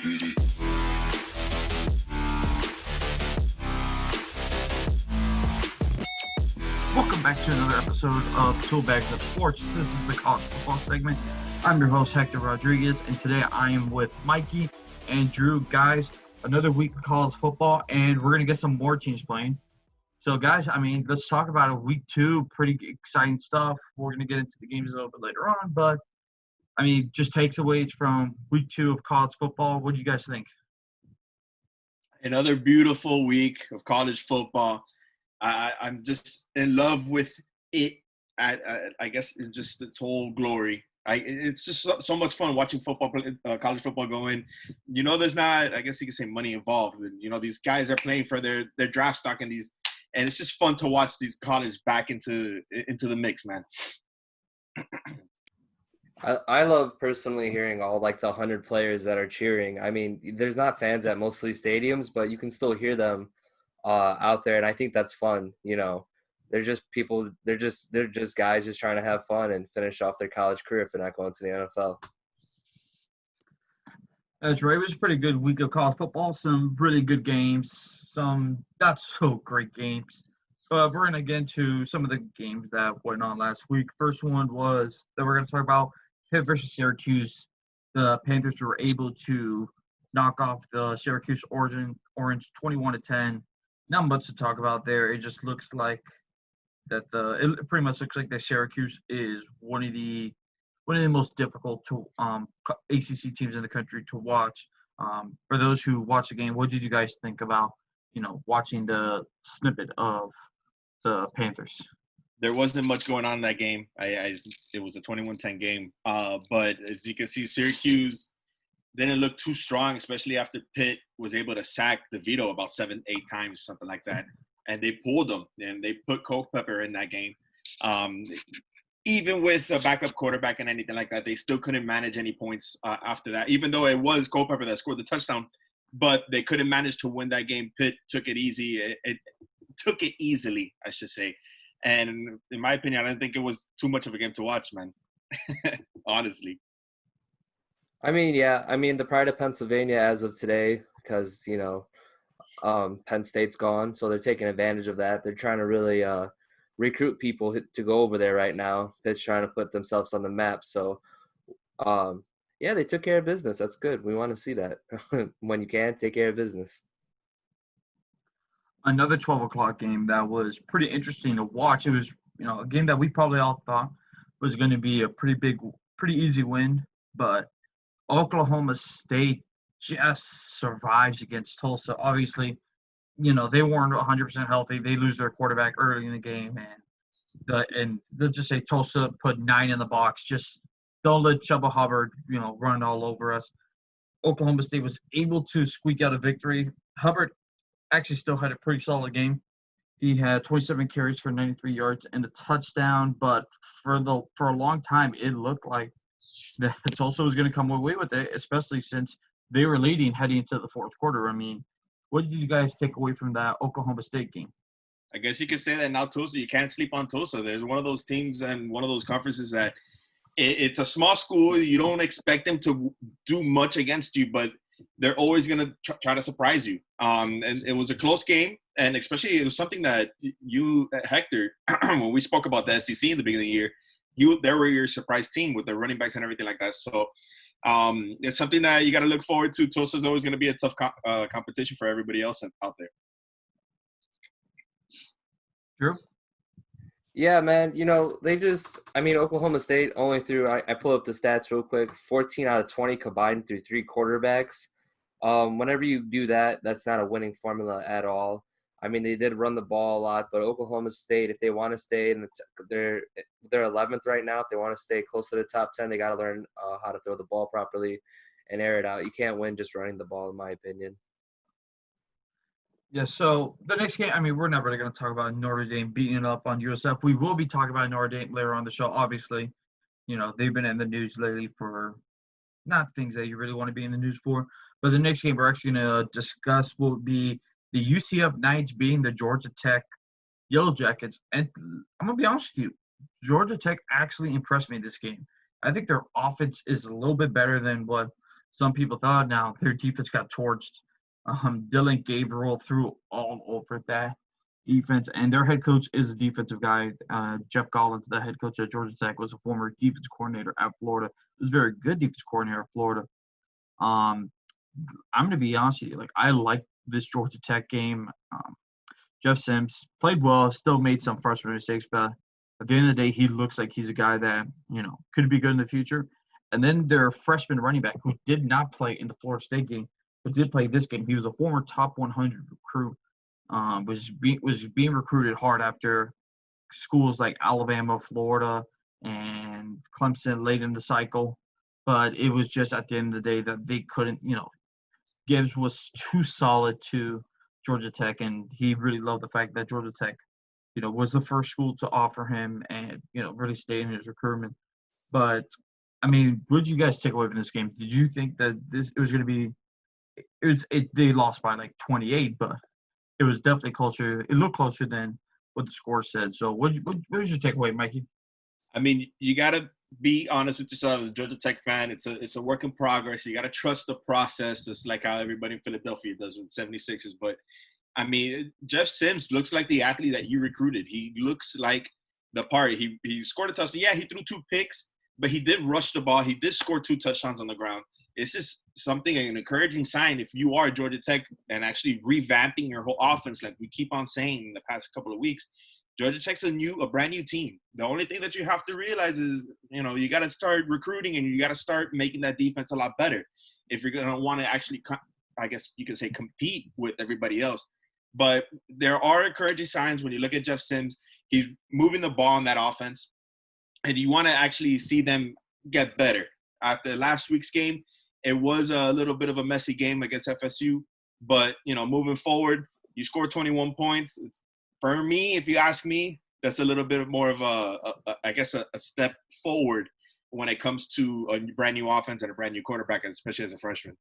Welcome back to another episode of Tool Bags of Sports. This is the college football segment. I'm your host, Hector Rodriguez, and today I am with Mikey and Drew. Guys, another week of college football, and we're going to get some more teams playing. So, guys, let's talk about it. Week 2, pretty exciting stuff. We're going to get into the games a little bit later on, but, just takeaways from week 2 of college football. What do you guys think? Another beautiful week of college football. I'm just in love with it. I guess it's just its whole glory. It's just so much fun watching football, college football going. There's not, I guess you could say, money involved. And, these guys are playing for their draft stock and it's just fun to watch these college back into the mix, man. I love personally hearing all the 100 players that are cheering. There's not fans at most of these stadiums, but you can still hear them out there, and I think that's fun. They're just people. They're just guys just trying to have fun and finish off their college career if they're not going to the NFL. That's right. It was a pretty good week of college football. Some really good games. Some not so great games. But we're going to get into some of the games that went on last week. First one was that we're going to talk about Pitt versus Syracuse. The Panthers were able to knock off the Syracuse Orange 21-10. Not much to talk about there. It just looks like that it pretty much looks like that Syracuse is one of the most difficult to ACC teams in the country to watch. For those who watch the game, what did you guys think about watching the snippet of the Panthers? There wasn't much going on in that game. It was a 21-10 game. But as you can see, Syracuse didn't look too strong, especially after Pitt was able to sack DeVito about 7-8 times, something like that. And they pulled them, and they put Culpepper in that game. Even with a backup quarterback and anything like that, they still couldn't manage any points after that, even though it was Culpepper that scored the touchdown. But they couldn't manage to win that game. Pitt took it easy. It took it easily, I should say. And in my opinion, I don't think it was too much of a game to watch, man, honestly. The pride of Pennsylvania as of today, because, Penn State's gone, so they're taking advantage of that. They're trying to really recruit people to go over there right now. Pitt's trying to put themselves on the map. So, they took care of business. That's good. We want to see that. When you can, take care of business. Another 12 o'clock game that was pretty interesting to watch. It was, a game that we probably all thought was going to be a pretty easy win, but Oklahoma State just survives against Tulsa. Obviously, they weren't 100% healthy. They lose their quarterback early in the game, and they'll just say Tulsa put 9 in the box. Just don't let Chuba Hubbard, run all over us. Oklahoma State was able to squeak out a victory. Hubbard actually still had a pretty solid game. He had 27 carries for 93 yards and a touchdown, but for a long time, it looked like that Tulsa was going to come away with it, especially since they were leading heading into the fourth quarter. What did you guys take away from that Oklahoma State game? I guess you could say that now Tulsa, you can't sleep on Tulsa. There's one of those teams and one of those conferences that it's a small school. You don't expect them to do much against you, but they're always going to try to surprise you. And it was a close game, and especially it was something that you, Hector, when we spoke about the SEC in the beginning of the year, they were your surprise team with the running backs and everything like that. So it's something that you got to look forward to. Tulsa's always going to be a tough competition for everybody else out there. Drew? Yeah, man. Oklahoma State only threw, I pull up the stats real quick, 14 out of 20 combined through 3 quarterbacks. Whenever you do that, that's not a winning formula at all. They did run the ball a lot, but Oklahoma State, if they want to stay they're 11th right now. If they want to stay close to the top 10, they got to learn how to throw the ball properly and air it out. You can't win just running the ball, in my opinion. Yeah, so the next game, we're not really going to talk about Notre Dame beating it up on USF. We will be talking about Notre Dame later on the show. Obviously, they've been in the news lately for not things that you really want to be in the news for. But the next game we're actually going to discuss will be the UCF Knights beating the Georgia Tech Yellow Jackets. And I'm going to be honest with you, Georgia Tech actually impressed me this game. I think their offense is a little bit better than what some people thought. Now their defense got torched. Dylan Gabriel threw all over that defense, and their head coach is a defensive guy. Jeff Collins, the head coach at Georgia Tech, was a former defense coordinator at Florida. He was a very good defense coordinator at Florida. I'm going to be honest with you. Like, I like this Georgia Tech game. Jeff Sims played well, still made some frustrating mistakes, but at the end of the day, he looks like he's a guy that, could be good in the future. And then their freshman running back, who did not play in the Florida State game, but did play this game. He was a former top 100 recruit, was being recruited hard after schools like Alabama, Florida, and Clemson late in the cycle. But it was just at the end of the day that they couldn't, Gibbs was too solid to Georgia Tech, and he really loved the fact that Georgia Tech, was the first school to offer him and, really stay in his recruitment. But, I mean, what did you guys take away from this game? Did you think that it was going to be – they lost by like 28, but it was definitely closer. It looked closer than what the score said. So what was your takeaway, Mikey? I mean, you got to be honest with yourself as a Georgia Tech fan. It's a work in progress. You got to trust the process, just like how everybody in Philadelphia does with 76ers. But, I mean, Jeff Sims looks like the athlete that you recruited. He looks like the part. He scored a touchdown. Yeah, he threw 2 picks, but he did rush the ball. He did score 2 touchdowns on the ground. It's just something, an encouraging sign if you are Georgia Tech and actually revamping your whole offense like we keep on saying in the past couple of weeks. Georgia Tech's a brand new team. The only thing that you have to realize is, you got to start recruiting and you got to start making that defense a lot better if you're going to want to actually, I guess you could say, compete with everybody else. But there are encouraging signs when you look at Jeff Sims. He's moving the ball in that offense, and you want to actually see them get better. After last week's game, it was a little bit of a messy game against FSU, but, moving forward, you scored 21 points. For me, if you ask me, that's a little bit more of a step forward when it comes to a brand new offense and a brand new quarterback, especially as a freshman.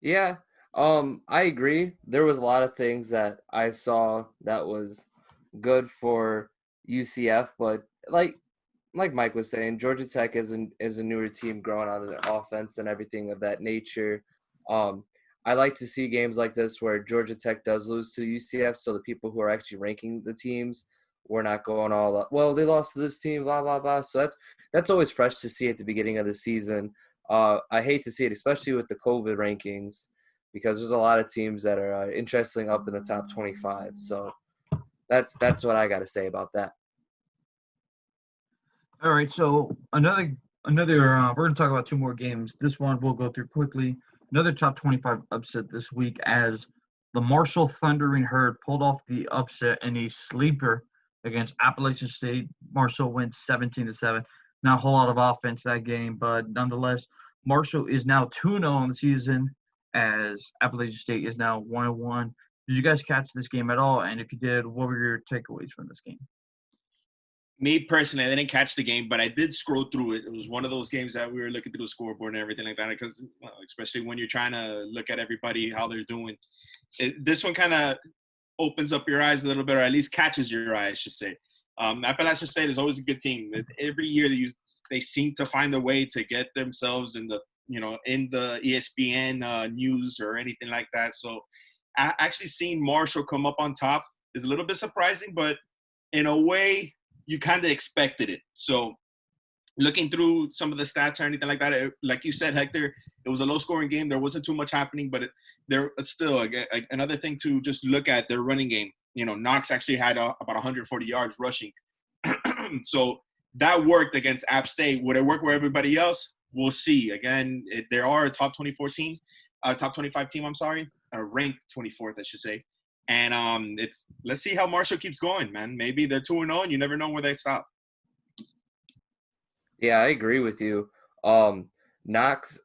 Yeah, I agree. There was a lot of things that I saw that was good for UCF, but like Mike was saying, Georgia Tech is a newer team growing on the offense and everything of that nature. I like to see games like this where Georgia Tech does lose to UCF, so the people who are actually ranking the teams, we're not going all up. Well, they lost to this team, blah blah blah. So that's always fresh to see at the beginning of the season. I hate to see it, especially with the COVID rankings, because there's a lot of teams that are interesting up in the top 25. So that's what I got to say about that. All right, so another we're going to talk about 2 more games. This one we'll go through quickly. Another top 25 upset this week as the Marshall Thundering Herd pulled off the upset in a sleeper against Appalachian State. Marshall wins 17-7. Not a whole lot of offense that game, but nonetheless, Marshall is now 2-0 on the season as Appalachian State is now 1-1. Did you guys catch this game at all? And if you did, what were your takeaways from this game? Me personally, I didn't catch the game, but I did scroll through it. It was one of those games that we were looking through the scoreboard and everything like that, because especially when you're trying to look at everybody, how they're doing. This one kind of opens up your eyes a little bit, or at least catches your eye, I should say. Appalachian State is always a good team. Every year they seem to find a way to get themselves in the ESPN news or anything like that. So actually seeing Marshall come up on top is a little bit surprising, but in a way, you kind of expected it. So looking through some of the stats or anything like that, like you said, Hector, it was a low-scoring game. There wasn't too much happening, but there still another thing to just look at their running game. Knox actually had about 140 yards rushing. So that worked against App State. Would it work with everybody else? We'll see. Again, there are a top 24 team, top 25 team, ranked 24th, I should say. And let's see how Marshall keeps going, man. Maybe they're 2-0 and you never know where they stop. Yeah, I agree with you. Knox,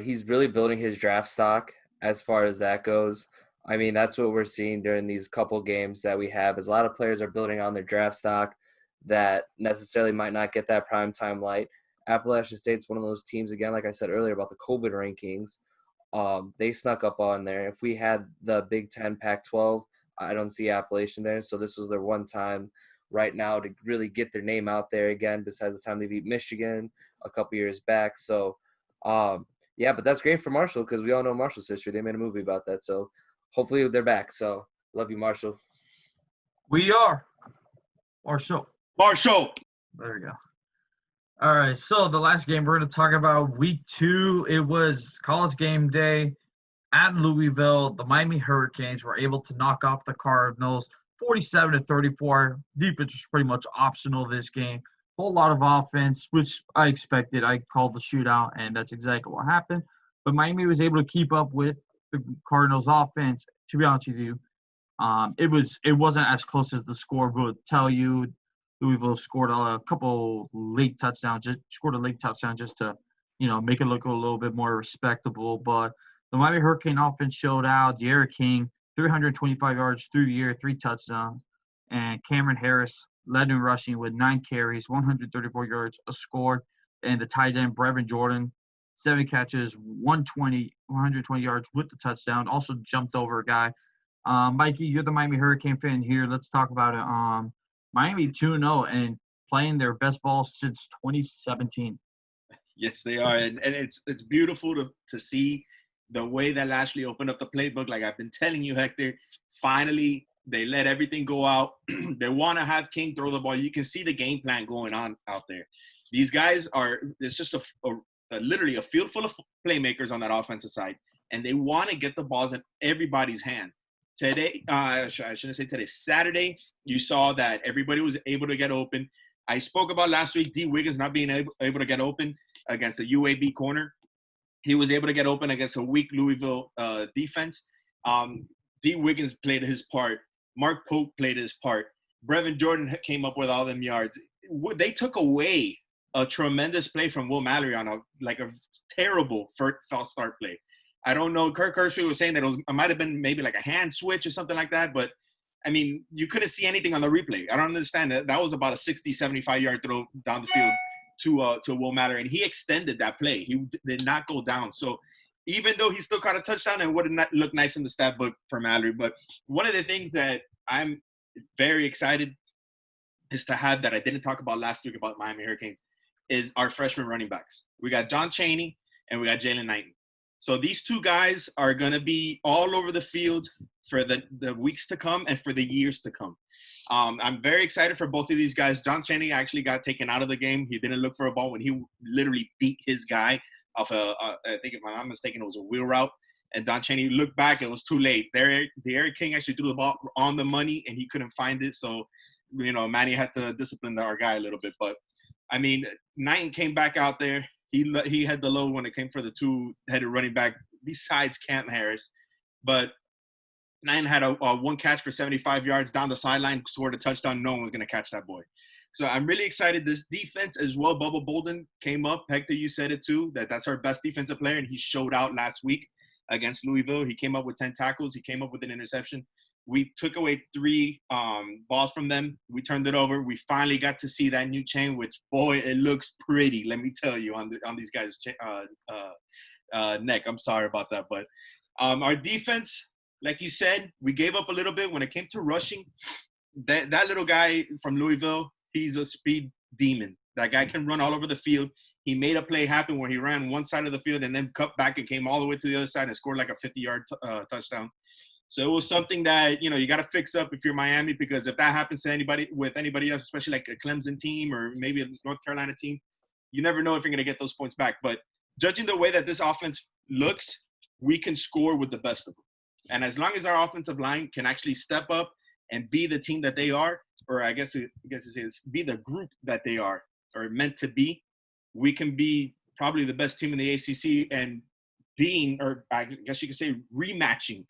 he's really building his draft stock as far as that goes. I mean, that's what we're seeing during these couple games that we have, is a lot of players are building on their draft stock that necessarily might not get that primetime light. Appalachian State's one of those teams, again, like I said earlier about the COVID rankings, they snuck up on there. If we had the Big Ten, Pac-12, I don't see Appalachian there. So this was their one time right now to really get their name out there again, besides the time they beat Michigan a couple years back. So, yeah, but that's great for Marshall because we all know Marshall's history. They made a movie about that. So hopefully they're back. So love you, Marshall. We are. Marshall. Marshall. There we go. All right, so the last game we're going to talk about, week 2, it was college game day at Louisville. The Miami Hurricanes were able to knock off the Cardinals 47-34. Defense was pretty much optional this game. Whole lot of offense, which I expected. I called the shootout, and that's exactly what happened. But Miami was able to keep up with the Cardinals' offense. To be honest with you, it wasn't as close as the score would tell you. Louisville scored a couple late touchdowns, just to, make it look a little bit more respectable. But the Miami Hurricane offense showed out. De'Ara King, 325 yards through the air, 3 touchdowns. And Cameron Harris led in rushing with 9 carries, 134 yards, a score. And the tight end, Brevin Jordan, 7 catches, 120 yards with the touchdown. Also jumped over a guy. Mikey, you're the Miami Hurricane fan here. Let's talk about it. Miami 2-0 and playing their best ball since 2017. Yes, they are. And it's beautiful to see the way that Lashley opened up the playbook. Like I've been telling you, Hector, finally they let everything go out. They want to have King throw the ball. You can see the game plan going on out there. These guys it's just literally a field full of playmakers on that offensive side. And they want to get the balls in everybody's hand. Today, I shouldn't say today, Saturday, you saw that everybody was able to get open. I spoke about last week, D. Wiggins not being able to get open against the UAB corner. He was able to get open against a weak Louisville defense. D. Wiggins played his part. Mark Pope played his part. Brevin Jordan came up with all them yards. They took away a tremendous play from Will Mallory on a terrible false start play. I don't know. Kirk Herbstreit was saying that it might have been maybe like a hand switch or something like that. But, I mean, you couldn't see anything on the replay. I don't understand that. That was about a 60, 75-yard throw down the field to Will Mallory. And he extended that play. He did not go down. So, even though he still caught a touchdown, it would not look nice in the stat book for Mallory. But one of the things that I'm very excited is to have that I didn't talk about last week about Miami Hurricanes is our freshman running backs. We got John Chaney and we got Jalen Knighton. So these 2 guys are going to be all over the field for the weeks to come and for the years to come. I'm very excited for both of these guys. John Chaney actually got taken out of the game. He didn't look for a ball when he literally beat his guy off I think if I'm not mistaken, it was a wheel route. And Don Chaney looked back. It was too late. De'Ara King actually threw the ball on the money, and he couldn't find it. So, Manny had to discipline our guy a little bit. But, I mean, Knighton came back out there. He had the load when it came for the 2-headed running back besides Cam Harris. But Knighton had a 1 catch for 75 yards down the sideline, scored a touchdown. No one was going to catch that boy. So I'm really excited. This defense as well, Bubba Bolden came up. Hector, you said it too, that's our best defensive player, and he showed out last week against Louisville. He came up with 10 tackles. He came up with an interception. We took away 3 balls from them. We turned it over. We finally got to see that new chain, which, boy, it looks pretty, let me tell you, on these guys' neck. I'm sorry about that. But our defense, like you said, we gave up a little bit when it came to rushing. That little guy from Louisville, he's a speed demon. That guy can run all over the field. He made a play happen where he ran one side of the field and then cut back and came all the way to the other side and scored like a 50-yard touchdown. So it was something that, you got to fix up if you're Miami, because if that happens to anybody else, especially like a Clemson team or maybe a North Carolina team, you never know if you're going to get those points back. But judging the way that this offense looks, we can score with the best of them. And as long as our offensive line can actually step up and be the team that they are, or I guess it's be the group that they are or meant to be, we can be probably the best team in the ACC and or I guess you could say rematching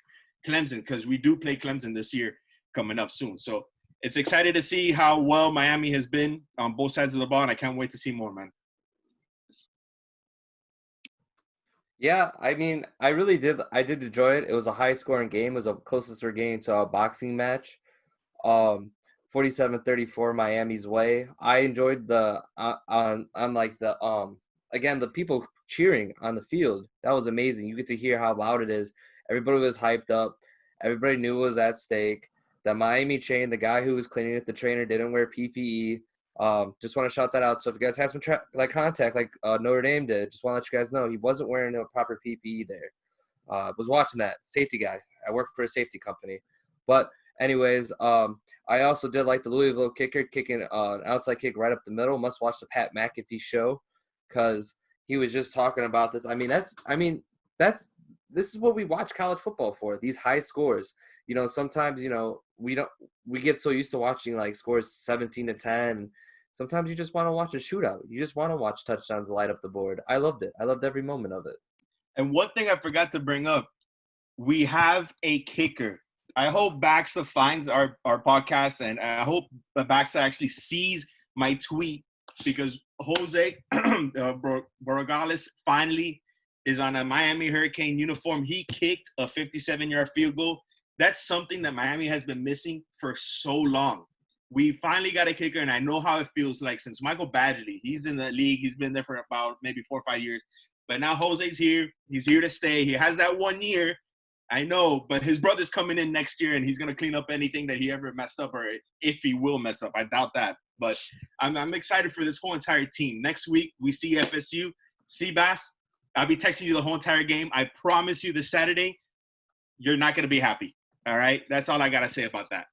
Clemson, because we do play Clemson this year coming up soon. So it's excited to see how well Miami has been on both sides of the ball, and I can't wait to see more, man. Yeah, I mean, I did enjoy it. It was a high-scoring game. It was a closest we're getting to a boxing match. 47-34 Miami's way. I enjoyed the again, the people cheering on the field. That was amazing. You get to hear how loud it is. Everybody was hyped up. Everybody knew it was at stake. the Miami chain, the guy who was cleaning it, the trainer didn't wear PPE. Just want to shout that out. So if you guys have some contact like Notre Dame did, just want to let you guys know he wasn't wearing a proper PPE there. Was watching that safety guy. I work for a safety company, but anyways, I also did like the Louisville kicker kicking an outside kick right up the middle. Must watch the Pat McAfee show because he was just talking about this. This is what we watch college football for. These high scores. Sometimes we get so used to watching like scores 17-10. Sometimes you just want to watch a shootout. You just want to watch touchdowns light up the board. I loved it. I loved every moment of it. And one thing I forgot to bring up, we have a kicker. I hope Baxa finds our podcast, and I hope Baxa actually sees my tweet because Jose Borregales finally is on a Miami Hurricane uniform. He kicked a 57-yard field goal. That's something that Miami has been missing for so long. We finally got a kicker, and I know how it feels like since Michael Badgley. He's in the league. He's been there for about maybe 4 or 5 years. But now Jose's here. He's here to stay. He has that 1 year. I know, but his brother's coming in next year, and he's going to clean up anything that he ever messed up, or if he will mess up. I doubt that. But I'm excited for this whole entire team. Next week, we see FSU. Seabass, I'll be texting you the whole entire game. I promise you this Saturday, you're not going to be happy. All right? That's all I got to say about that.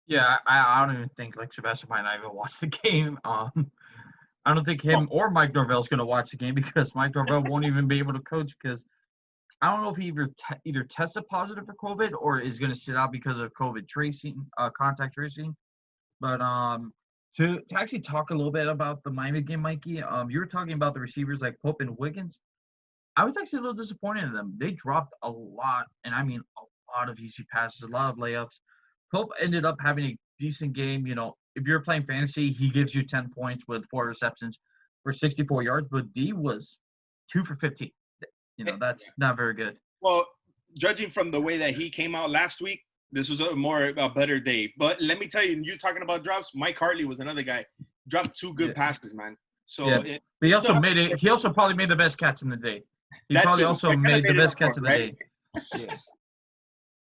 Yeah, I don't even think Sebastian might not even watch the game. I don't think him or Mike Norvell's going to watch the game because Mike Norvell won't even be able to coach because I don't know if he either tested positive for COVID or is going to sit out because of COVID tracing, contact tracing. But to actually talk a little bit about the Miami game, Mikey, you were talking about the receivers like Pope and Wiggins. I was actually a little disappointed in them. They dropped a lot, and I mean a lot of easy passes, a lot of layups. Pope ended up having a decent game. If you're playing fantasy, he gives you 10 points with 4 receptions for 64 yards, but D was 2 for 15. That's not very good. Well, judging from the way that he came out last week, this was a better day. But let me tell you, talking about drops, Mike Hartley was another guy. Dropped 2 good passes, man. So yeah. But he also made it. He also probably made the best catch in the day. He probably also made the best catch of the day.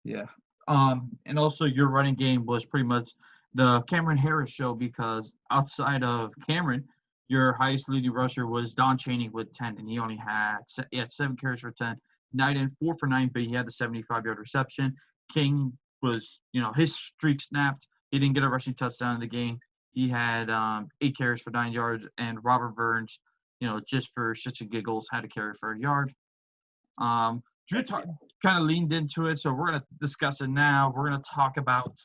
Yeah. And also your running game was pretty much the Cameron Harris show because outside of Cameron, your highest leading rusher was Don Chaney with 10, and he only had 7 carries for 10. Knight in 4 for 9, but he had the 75-yard reception. King was, his streak snapped. He didn't get a rushing touchdown in the game. He had 8 carries for 9 yards, and Robert Burns, just for shits and giggles, had a carry for a yard. Drew kind of leaned into it, so we're going to discuss it now. We're going to talk about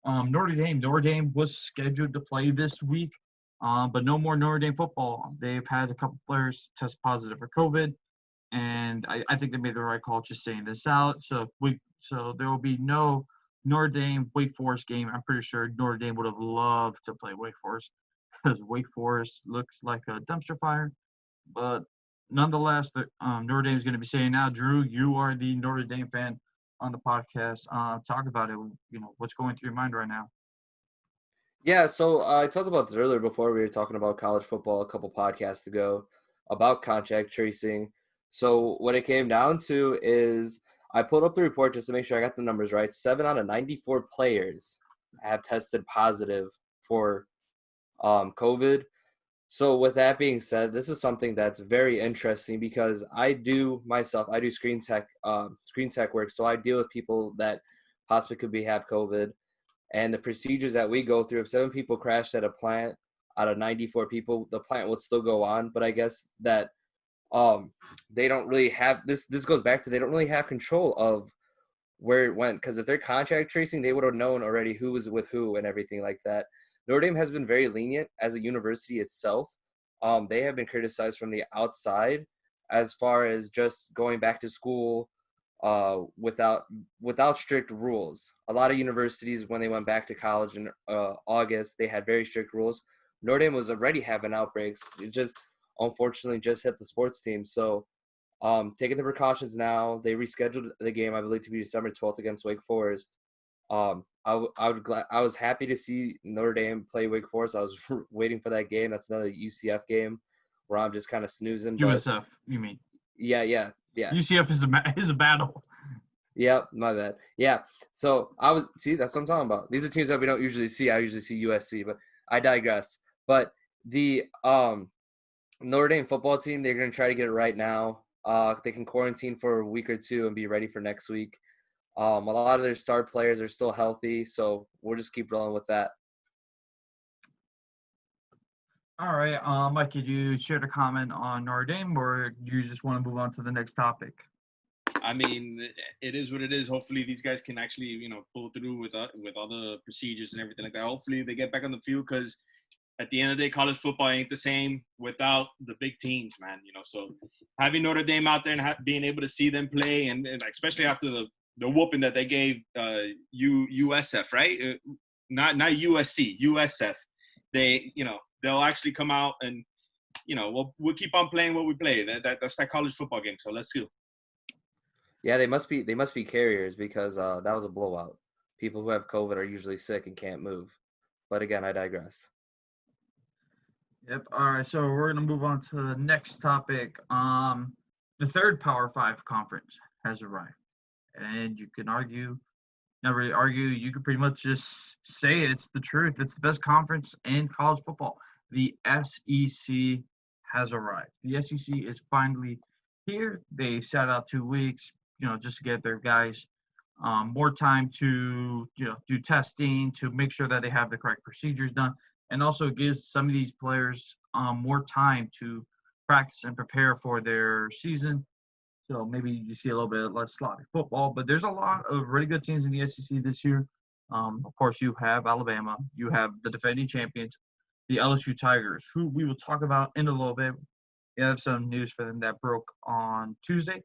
Notre Dame. Notre Dame was scheduled to play this week, but no more Notre Dame football. They've had a couple players test positive for COVID, and I think they made the right call just saying this out. So there will be no Notre Dame Wake Forest game. I'm pretty sure Notre Dame would have loved to play Wake Forest because Wake Forest looks like a dumpster fire, but nonetheless, Notre Dame is going to be saying now, Drew, you are the Notre Dame fan on the podcast. Talk about it. What's going through your mind right now? Yeah, so I talked about this earlier before we were talking about college football a couple podcasts ago about contact tracing. So what it came down to is I pulled up the report just to make sure I got the numbers right. 7 out of 94 players have tested positive for COVID. So with that being said, this is something that's very interesting because I do screen tech work. So I deal with people that possibly could have COVID, and the procedures that we go through. If 7 people crashed at a plant out of 94 people, the plant would still go on. But I guess that they don't really have this. This goes back to they don't really have control of where it went because if they're contact tracing, they would have known already who was with who and everything like that. Notre Dame has been very lenient as a university itself. They have been criticized from the outside as far as just going back to school without strict rules. A lot of universities, when they went back to college in August, they had very strict rules. Notre Dame was already having outbreaks. It just unfortunately just hit the sports team. So taking the precautions now, they rescheduled the game, I believe, to be December 12th against Wake Forest. I was happy to see Notre Dame play Wake Forest. I was waiting for that game. That's another UCF game where I'm just kind of snoozing. USF, you mean? Yeah. UCF is a battle. Yep, my bad. Yeah. So that's what I'm talking about. These are teams that we don't usually see. I usually see USC, but I digress. But the Notre Dame football team, they're gonna try to get it right now. They can quarantine for a week or two and be ready for next week. A lot of their star players are still healthy, so we'll just keep rolling with that. All right, Mike, did you share the comment on Notre Dame, or do you just want to move on to the next topic? I mean, it is what it is. Hopefully, these guys can actually, pull through with all the procedures and everything like that. Hopefully, they get back on the field because at the end of the day, college football ain't the same without the big teams, man. So having Notre Dame out there and being able to see them play, and especially after the whooping that they gave USF, right? Not USC, USF. They'll actually come out and we'll keep on playing what we play. That's that college football game. So let's go. Yeah, they must be carriers because that was a blowout. People who have COVID are usually sick and can't move. But again, I digress. Yep. All right. So we're gonna move on to the next topic. The third Power Five conference has arrived, and you can argue, not really argue. You could pretty much just say it's the truth. It's the best conference in college football. The SEC has arrived. The SEC is finally here. They sat out 2 weeks, just to get their guys more time to, do testing, to make sure that they have the correct procedures done, and also gives some of these players more time to practice and prepare for their season. So maybe you see a little bit less sloppy football, but there's a lot of really good teams in the SEC this year. Of course, you have Alabama, you have the defending champions, the LSU Tigers, who we will talk about in a little bit. We have some news for them that broke on Tuesday.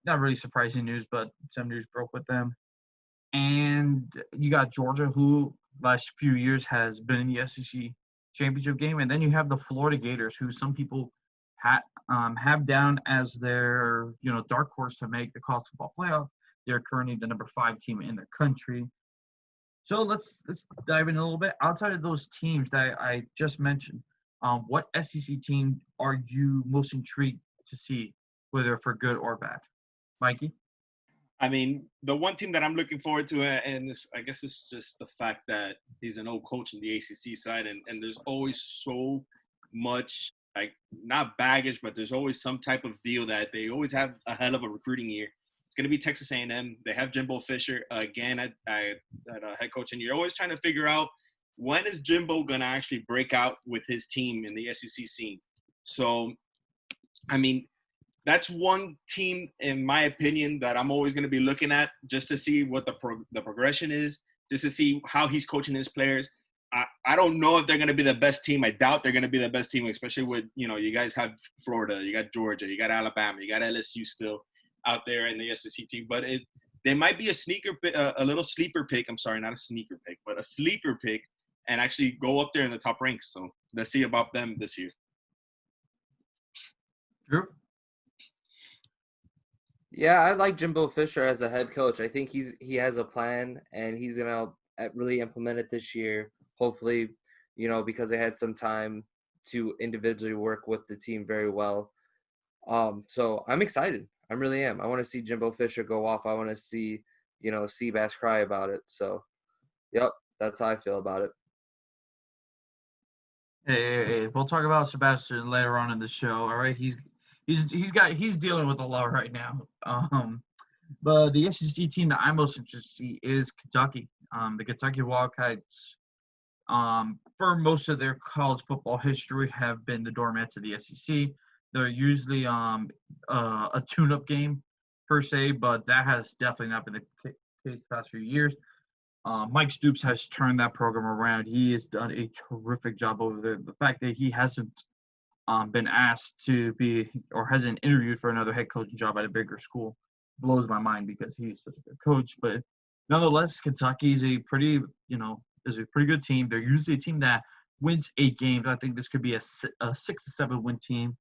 Not really surprising news, but some news broke with them. And you got Georgia, who last few years has been in the SEC championship game. And then you have the Florida Gators, who some people have down as their, dark horse to make the college football playoff. They're currently the number 5 team in the country. So let's dive in a little bit. Outside of those teams that I just mentioned, what SEC team are you most intrigued to see, whether for good or bad? Mikey? I mean, the one team that I'm looking forward to, and this, I guess it's just the fact that he's an old coach in the ACC side, and there's always so much, like, not baggage, but there's always some type of deal that they always have a hell of a recruiting year. It's going to be Texas A&M. They have Jimbo Fisher again at head coach, and you're always trying to figure out when is Jimbo going to actually break out with his team in the SEC scene. So, I mean, that's one team, in my opinion, that I'm always going to be looking at just to see what the progression is, just to see how he's coaching his players. I don't know if they're going to be the best team. I doubt they're going to be the best team, especially with, you guys have Florida, you got Georgia, you got Alabama, you got LSU still out there in the SEC team. But they might be a little sleeper pick. I'm sorry, not a sneaker pick, but a sleeper pick, and actually go up there in the top ranks. So let's see about them this year. Drew? Yeah, I like Jimbo Fisher as a head coach. I think he has a plan, and he's gonna really implement it this year. Hopefully, because they had some time to individually work with the team very well. So I'm excited. I really am. I want to see Jimbo Fisher go off. I want to see, Seabass cry about it. So, yep, that's how I feel about it. Hey, we'll talk about Sebastian later on in the show. All right, he's dealing with a lot right now. But the SEC team that I'm most interested to see is Kentucky. The Kentucky Wildcats, for most of their college football history, have been the doormats of the SEC. They're usually a tune-up game per se, but that has definitely not been the case the past few years. Mike Stoops has turned that program around. He has done a terrific job over there. The fact that he hasn't been asked to be or hasn't interviewed for another head coaching job at a bigger school blows my mind because he's such a good coach. But nonetheless, Kentucky is a pretty good team. They're usually a team that wins 8 games. I think this could be a 6 to 7 win team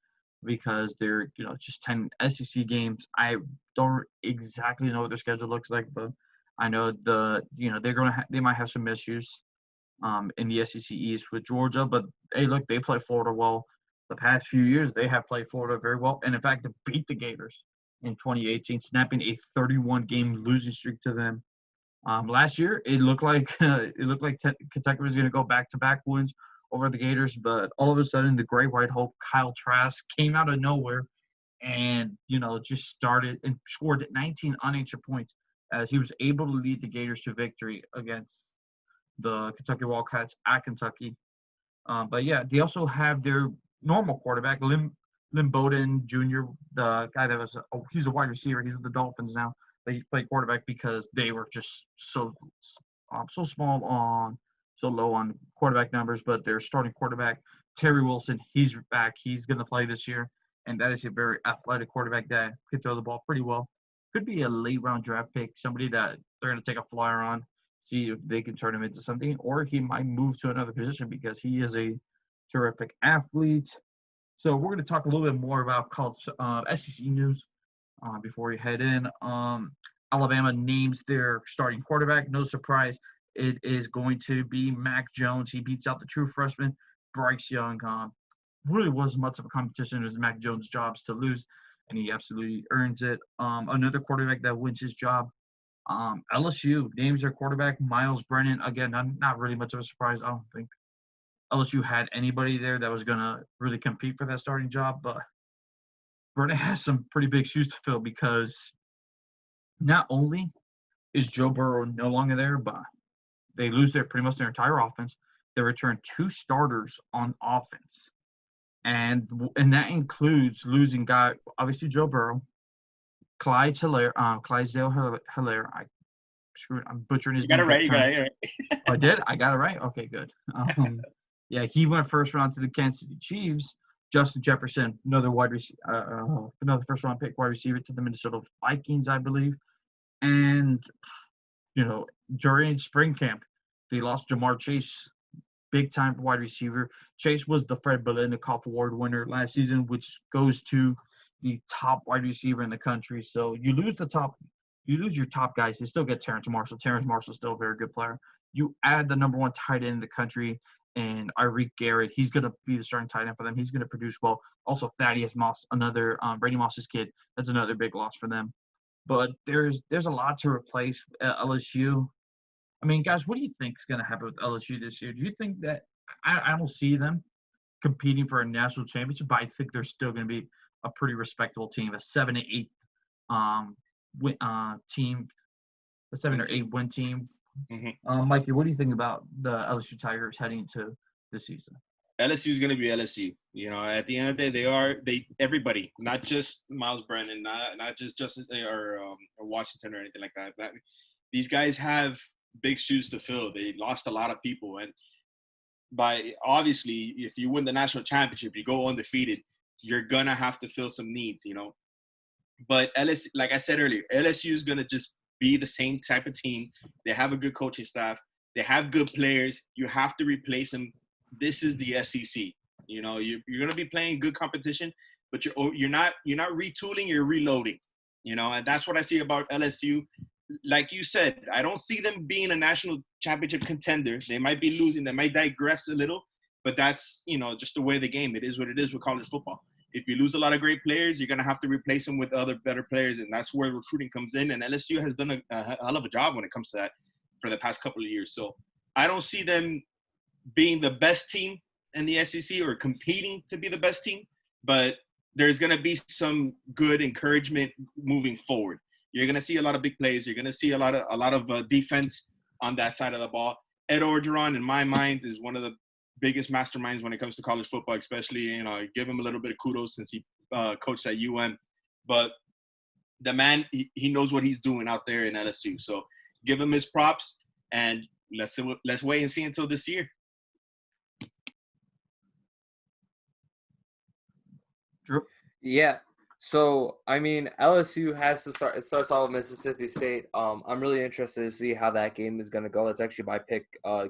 because they're just 10 SEC games. I don't exactly know what their schedule looks like, but I know they might have some issues in the SEC East with Georgia. But hey, look, they play Florida well. The past few years, they have played Florida very well, and in fact, to beat the Gators. in 2018, snapping a 31-game losing streak to them. Last year, it looked like Kentucky was going to go back-to-back wins over the Gators, but all of a sudden, the Great White Hope, Kyle Trask, came out of nowhere and just started and scored 19 unanswered points as he was able to lead the Gators to victory against the Kentucky Wildcats at Kentucky. But yeah, they also have their normal quarterback, Lynn Bowden Jr., the guy that was he's a wide receiver. He's with the Dolphins now. But he played quarterback because they were just so low on quarterback numbers. But their starting quarterback, Terry Wilson, he's back. He's going to play this year, and that is a very athletic quarterback that can throw the ball pretty well. Could be a late round draft pick, somebody that they're going to take a flyer on, see if they can turn him into something, or he might move to another position because he is a terrific athlete. So we're going to talk a little bit more about college SEC news before we head in. Alabama names their starting quarterback. No surprise, it is going to be Mac Jones. He beats out the true freshman, Bryce Young. Really wasn't much of a competition. It was Mac Jones' job to lose, and he absolutely earns it. Another quarterback that wins his job, LSU names their quarterback, Miles Brennan. Again, not really much of a surprise. I don't think LSU had anybody there that was going to really compete for that starting job, but Brennan has some pretty big shoes to fill because not only is Joe Burrow no longer there, but they lose pretty much their entire offense. They return 2 starters on offense. And that includes losing obviously Joe Burrow, Clydesdale Hilaire. I'm butchering his name. You got it right. I did? I got it right? Okay, good. Yeah, he went first round to the Kansas City Chiefs. Justin Jefferson, another first round pick wide receiver to the Minnesota Vikings, I believe. And, during spring camp, they lost Jamar Chase, big time wide receiver. Chase was the Fred Biletnikoff Award winner last season, which goes to the top wide receiver in the country. So you lose your top guys. They still get Terrence Marshall. Terrence Marshall's still a very good player. You add the number 1 tight end in the country, and Tyreek Garrett. He's going to be the starting tight end for them. He's going to produce well. Also, Thaddeus Moss, another Brady Moss's kid. That's another big loss for them. But there's a lot to replace at LSU. I mean, guys, what do you think is going to happen with LSU this year? Do you think that I don't see them competing for a national championship, but I think they're still going to be a pretty respectable team, a 7 to 8 team, a 7 or 8 win team. Mm-hmm. Mikey, what do you think about the LSU Tigers heading into this season? LSU is going to be LSU. At the end of the day, everybody, not just Miles Brennan, not just Justin or Washington or anything like that. But these guys have big shoes to fill. They lost a lot of people, and obviously, if you win the national championship, you go undefeated, you're gonna have to fill some needs, But LSU, like I said earlier, LSU is gonna just be the same type of team. They have a good coaching staff. They have good players. You have to replace them. This is the SEC. You're gonna be playing good competition, but you're not retooling. You're reloading. And that's what I see about LSU. Like you said, I don't see them being a national championship contender. They might be losing. They might digress a little, but that's just the way of the game. It is what it is with college football. If you lose a lot of great players, you're going to have to replace them with other better players, and that's where recruiting comes in. And LSU has done a hell of a job when it comes to that for the past couple of years. So I don't see them being the best team in the SEC or competing to be the best team, but there's going to be some good encouragement moving forward. You're going to see a lot of big plays. You're going to see a lot of defense on that side of the ball. Ed Orgeron, in my mind, is one of the biggest masterminds when it comes to college football, especially, give him a little bit of kudos since he coached at UM. But the man, he knows what he's doing out there in LSU. So give him his props, and let's wait and see until this year. Drew? Yeah. So, I mean, LSU has to start. It starts off with Mississippi State. I'm really interested to see how that game is going to go. That's actually my pick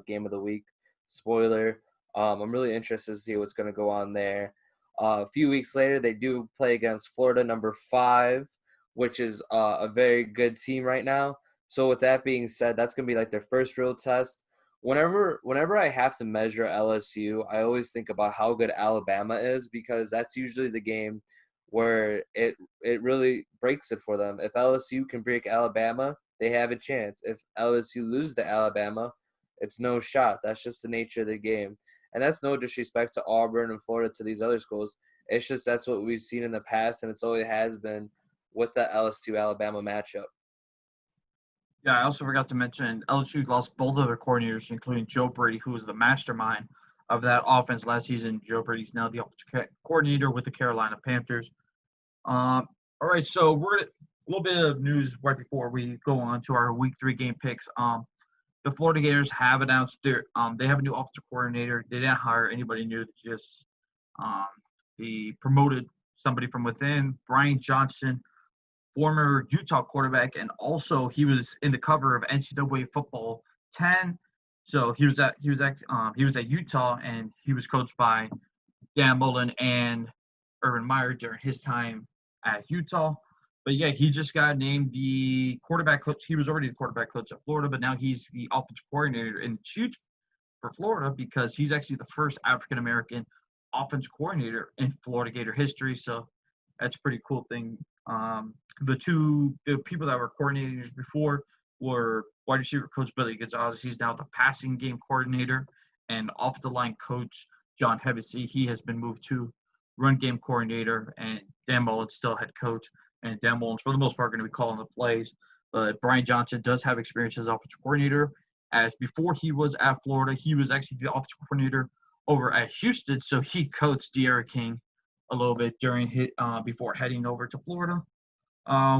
game of the week. Spoiler. I'm really interested to see what's going to go on there. A few weeks later, they do play against Florida, number 5, which is a very good team right now. So, with that being said, that's going to be like their first real test. Whenever I have to measure LSU, I always think about how good Alabama is, because that's usually the game where it really breaks it for them. If LSU can break Alabama, they have a chance. If LSU loses to Alabama, it's no shot. That's just the nature of the game. And that's no disrespect to Auburn and Florida, to these other schools. It's just that's what we've seen in the past, and it's always has been with the LSU-Alabama matchup. Yeah, I also forgot to mention LSU lost both of their coordinators, including Joe Brady, who was the mastermind of that offense last season. Joe Brady's now the offensive coordinator with the Carolina Panthers. All right, so we're a little bit of news right before we go on to our Week 3 game picks. The Florida Gators have announced they have a new offensive coordinator. They didn't hire anybody new. They just they promoted somebody from within, Brian Johnson, former Utah quarterback, and also he was in the cover of NCAA Football 10. So he was at Utah, and he was coached by Dan Mullen and Urban Meyer during his time at Utah. But yeah, he just got named the quarterback coach. He was already the quarterback coach at Florida, but now he's the offensive coordinator, and it's huge for Florida because he's actually the first African American offensive coordinator in Florida Gator history. So that's a pretty cool thing. The people that were coordinators before were wide receiver coach Billy Gonzalez. He's now the passing game coordinator, and off the line coach John Hevesy. He has been moved to run game coordinator, and Dan Mullen's still head coach. And Dan Mullen's for the most part going to be calling the plays. But Brian Johnson does have experience as offensive coordinator. As before he was at Florida, he was actually the offensive coordinator over at Houston, so he coached De'Ara King a little bit during his before heading over to Florida.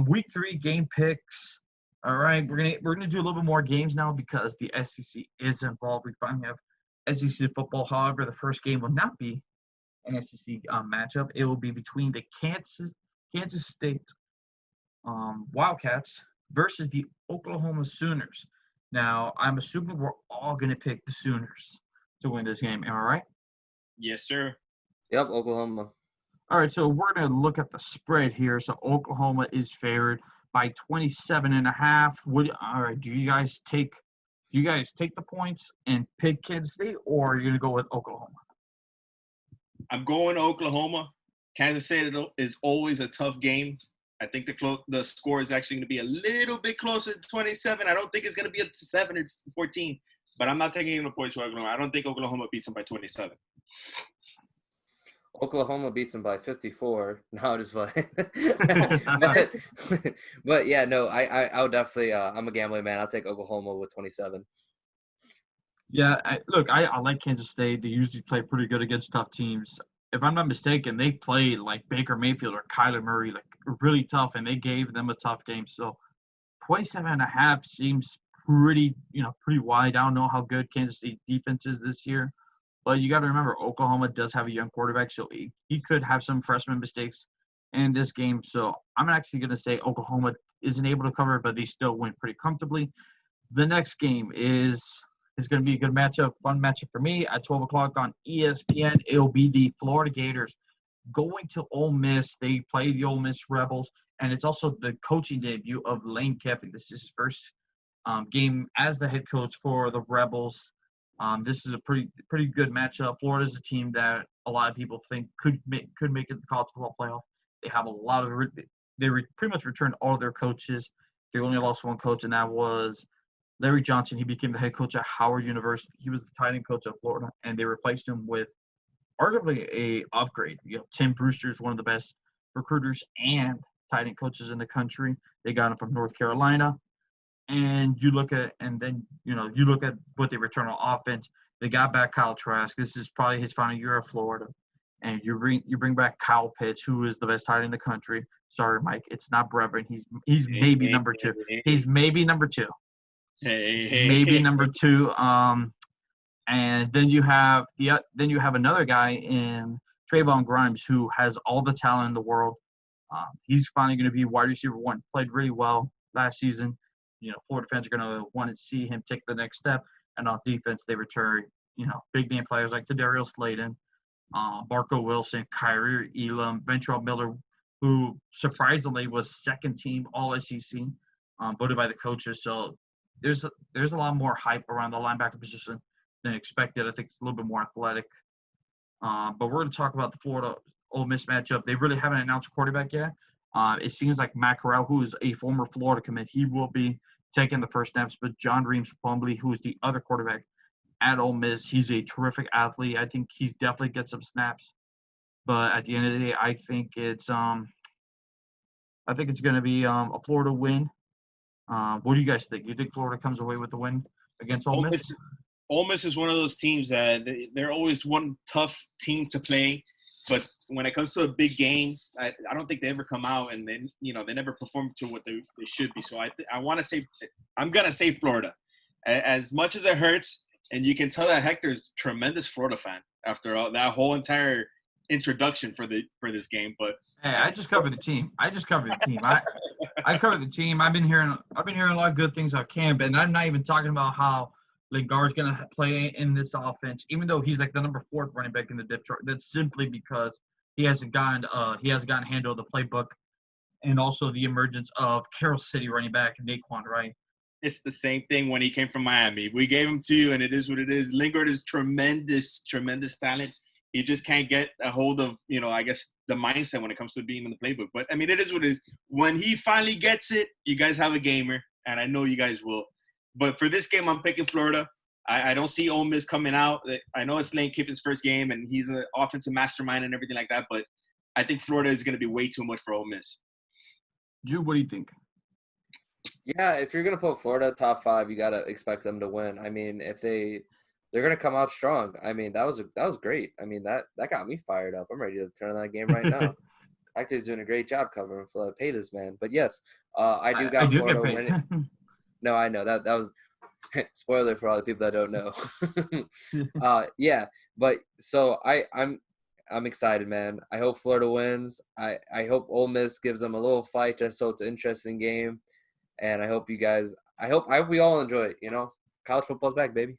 Week 3 game picks. All right, we're gonna do a little bit more games now because the SEC is involved. We finally have SEC football. However, the first game will not be an SEC matchup. It will be between the Kansas State Wildcats versus the Oklahoma Sooners. Now, I'm assuming we're all gonna pick the Sooners to win this game. Am I right? Yes, sir. Yep, Oklahoma. All right, so we're going to look at the spread here. So Oklahoma is favored by 27.5. All right, do you guys take the points and pick Kansas State, or are you going to go with Oklahoma? I'm going to Oklahoma. Kansas State is always a tough game. I think the score is actually going to be a little bit closer to 27. I don't think it's going to be a 7 or 14, but I'm not taking any points for Oklahoma. I don't think Oklahoma beats them by 27. Oklahoma beats them by 54. No, just playing. but yeah, no, I would definitely. I'm a gambling man. I'll take Oklahoma with 27. Yeah, I like Kansas State. They usually play pretty good against tough teams. If I'm not mistaken, they played like Baker Mayfield or Kyler Murray, like really tough, and they gave them a tough game. So 27.5 seems pretty wide. I don't know how good Kansas State defense is this year. But you got to remember, Oklahoma does have a young quarterback, so he could have some freshman mistakes in this game. So I'm actually going to say Oklahoma isn't able to cover, but they still win pretty comfortably. The next game is going to be a good matchup, fun matchup for me at 12 o'clock on ESPN. It'll be the Florida Gators going to Ole Miss. They play the Ole Miss Rebels, and it's also the coaching debut of Lane Kiffin. This is his first game as the head coach for the Rebels. This is a pretty good matchup. Florida's a team that a lot of people think could make it to the college football playoff. They have a lot of pretty much returned all of their coaches. They only lost one coach, and that was Larry Johnson. He became the head coach at Howard University. He was the tight end coach at Florida, and they replaced him with arguably a upgrade. Tim Brewster is one of the best recruiters and tight end coaches in the country. They got him from North Carolina. And you look at what they return on offense. They got back Kyle Trask. This is probably his final year at Florida. And you bring back Kyle Pitts, who is the best tight end in the country. Sorry, Mike, it's not Brevin. He's maybe number two. He's maybe number two. Maybe number two. And then you have another guy in Trayvon Grimes who has all the talent in the world. He's finally going to be wide receiver 1. Played really well last season. Florida fans are going to want to see him take the next step. And on defense, they return, big name players like Tadarius Slayton, Marco Wilson, Kyrie Elam, Ventrell Miller, who surprisingly was second team All SEC, voted by the coaches. So there's a lot more hype around the linebacker position than expected. I think it's a little bit more athletic. But we're going to talk about the Florida Ole Miss matchup. They really haven't announced a quarterback yet. It seems like Matt Corral, who is a former Florida commit, he will be taking the first snaps. But John Reams-Plumlee, who is the other quarterback at Ole Miss, he's a terrific athlete. I think he definitely gets some snaps. But at the end of the day, I think it's going to be a Florida win. What do you guys think? You think Florida comes away with the win against Ole Miss? Ole Miss is one of those teams that they're always one tough team to play, but when it comes to a big game, I don't think they ever come out and then they never perform to what they should be. So I want to say I'm gonna say Florida, as much as it hurts, and you can tell that Hector's a tremendous Florida fan after that whole entire introduction for this game. But hey, I just covered the team. I covered the team. I've been hearing a lot of good things about Cam, and I'm not even talking about how Lingard's going to play in this offense, even though he's like the number 4 running back in the depth chart. That's simply because he hasn't gotten a handle of the playbook, and also the emergence of Carroll City running back Naquan Wright. It's the same thing when he came from Miami. We gave him to you, and it is what it is. Lingard is tremendous talent. He just can't get a hold of, I guess, the mindset when it comes to being in the playbook. But, I mean, it is what it is. When he finally gets it, you guys have a gamer, and I know you guys will. But for this game, I'm picking Florida. I don't see Ole Miss coming out. I know it's Lane Kiffin's first game, and he's an offensive mastermind and everything like that, but I think Florida is going to be way too much for Ole Miss. Jude, what do you think? Yeah, if you're going to put Florida top 5, you got to expect them to win. I mean, if they're going to come out strong. I mean, that was great. I mean, that got me fired up. I'm ready to turn on that game right now. Hector's doing a great job covering Florida. Pay this man. But yes, I do got Florida winning. No, I know that was spoiler for all the people that don't know. Yeah, but so I'm excited, man. I hope Florida wins. I hope Ole Miss gives them a little fight just so it's an interesting game. And I hope we all enjoy it, College football's back, baby.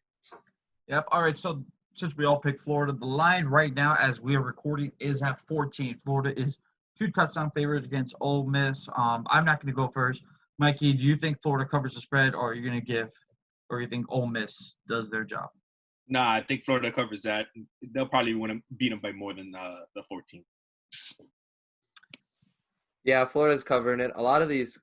Yep. All right, so since we all picked Florida, the line right now as we are recording is at 14. Florida is 2 touchdown favorites against Ole Miss. I'm not going to go first. Mikey, do you think Florida covers the spread, or you think Ole Miss does their job? Nah, I think Florida covers that. They'll probably want to beat them by more than the 14. Yeah, Florida's covering it. A lot of these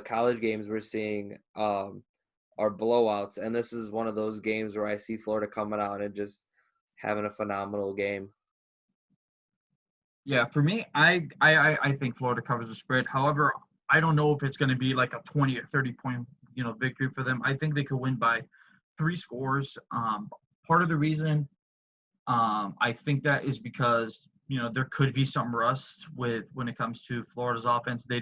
college games we're seeing are blowouts, and this is one of those games where I see Florida coming out and just having a phenomenal game. Yeah, for me, I think Florida covers the spread. However, I don't know if it's going to be like a 20 or 30 point, victory for them. I think they could win by 3 scores. Part of the reason I think that is because, there could be some rust when it comes to Florida's offense. They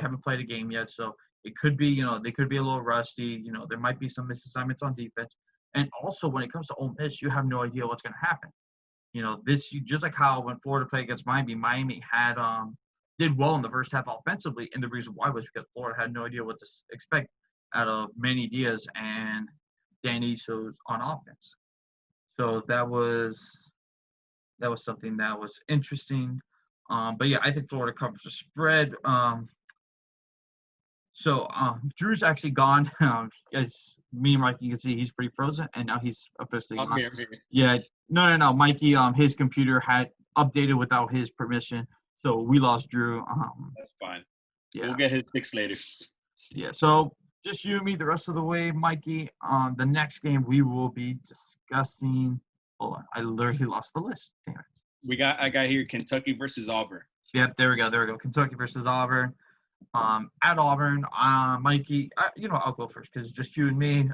haven't played a game yet, so it could be, they could be a little rusty. There might be some misassignments on defense. And also when it comes to Ole Miss, you have no idea what's going to happen. Just like how when Florida played against Miami had did well in the first half offensively, and the reason why was because Florida had no idea what to expect out of Manny Diaz and Danny Isos on offense. So that was something that was interesting. But yeah, I think Florida covers the spread. So Drew's actually gone. As me and Mikey can see, he's pretty frozen, and now he's officially gone. I'm here. Yeah, no, Mikey. His computer had updated without his permission, so we lost Drew. That's fine. Yeah. We'll get his fixed later. Yeah. So just you and me the rest of the way, Mikey. The next game we will be discussing. Hold on, I literally lost the list. Damn it. I got here Kentucky versus Auburn. Yep, there we go. Kentucky versus Auburn. At Auburn, Mikey, I'll go first because it's just you and me.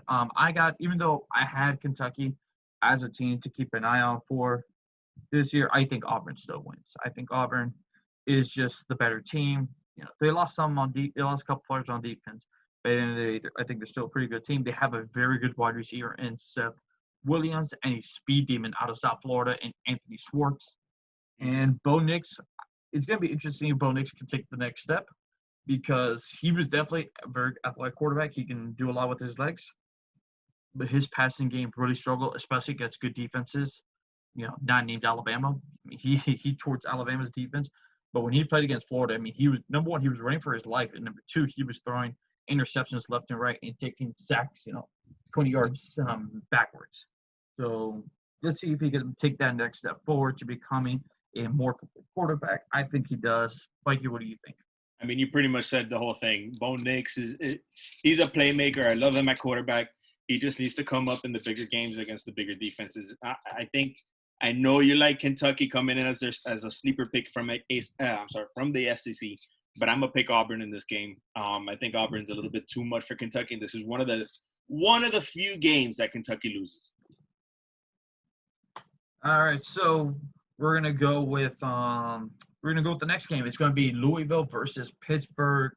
Even though I had Kentucky as a team to keep an eye out for this year, I think Auburn still wins. I think Auburn is just the better team. They lost they lost a couple players on defense, but I think they're still a pretty good team. They have a very good wide receiver in Seth Williams and a speed demon out of South Florida in Anthony Schwartz. And Bo Nix, it's going to be interesting if Bo Nix can take the next step because he was definitely a very athletic quarterback. He can do a lot with his legs. But his passing game really struggled, especially against good defenses, not named Alabama. He torched Alabama's defense. But when he played against Florida, he was, number one, he was running for his life. And number two, he was throwing interceptions left and right and taking sacks, 20 yards backwards. So let's see if he can take that next step forward to becoming a more complete quarterback? I think he does. Mikey, what do you think? I mean, you pretty much said the whole thing. Bo Nix he's a playmaker. I love him at quarterback. He just needs to come up in the bigger games against the bigger defenses. I know you like Kentucky coming in as a sleeper pick from the SEC, but I'm gonna pick Auburn in this game. I think Auburn's a little bit too much for Kentucky. This is one of the few games that Kentucky loses. All right, so we're gonna go with the next game. It's gonna be Louisville versus Pittsburgh.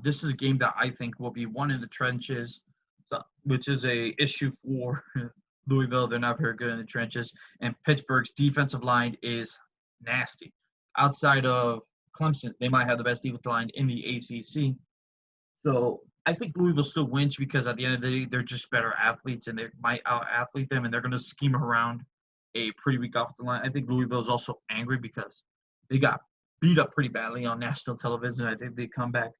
This is a game that I think will be won in the trenches, which is a issue for Louisville. They're not very good in the trenches, and Pittsburgh's defensive line is nasty. Outside of Clemson, they might have the best defensive line in the ACC. So I think Louisville still wins because at the end of the day, they're just better athletes, and they might out-athlete them, and they're going to scheme around a pretty weak offensive line. I think Louisville is also angry because they got beat up pretty badly on national television. I think they come back.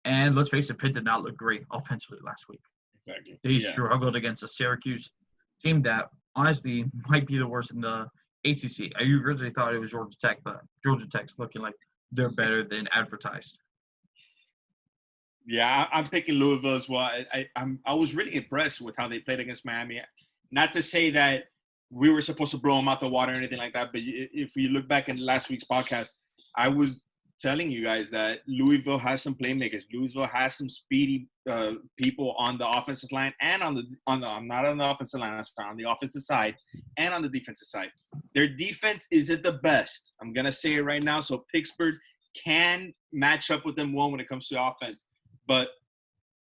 And let's face it, Pitt did not look great offensively last week. Exactly. They struggled against a Syracuse team that honestly might be the worst in the ACC. I originally thought it was Georgia Tech, but Georgia Tech's looking like they're better than advertised. Yeah, I'm picking Louisville as well. I was really impressed with how they played against Miami. Not to say that we were supposed to blow them out the water or anything like that, but if you look back in last week's podcast, I was telling you guys that Louisville has some playmakers. Louisville has some speedy people on the offensive line and on the not on the offensive line, on the offensive side and on the defensive side. Their defense isn't the best. I'm gonna say it right now. So Pittsburgh can match up with them well when it comes to offense, but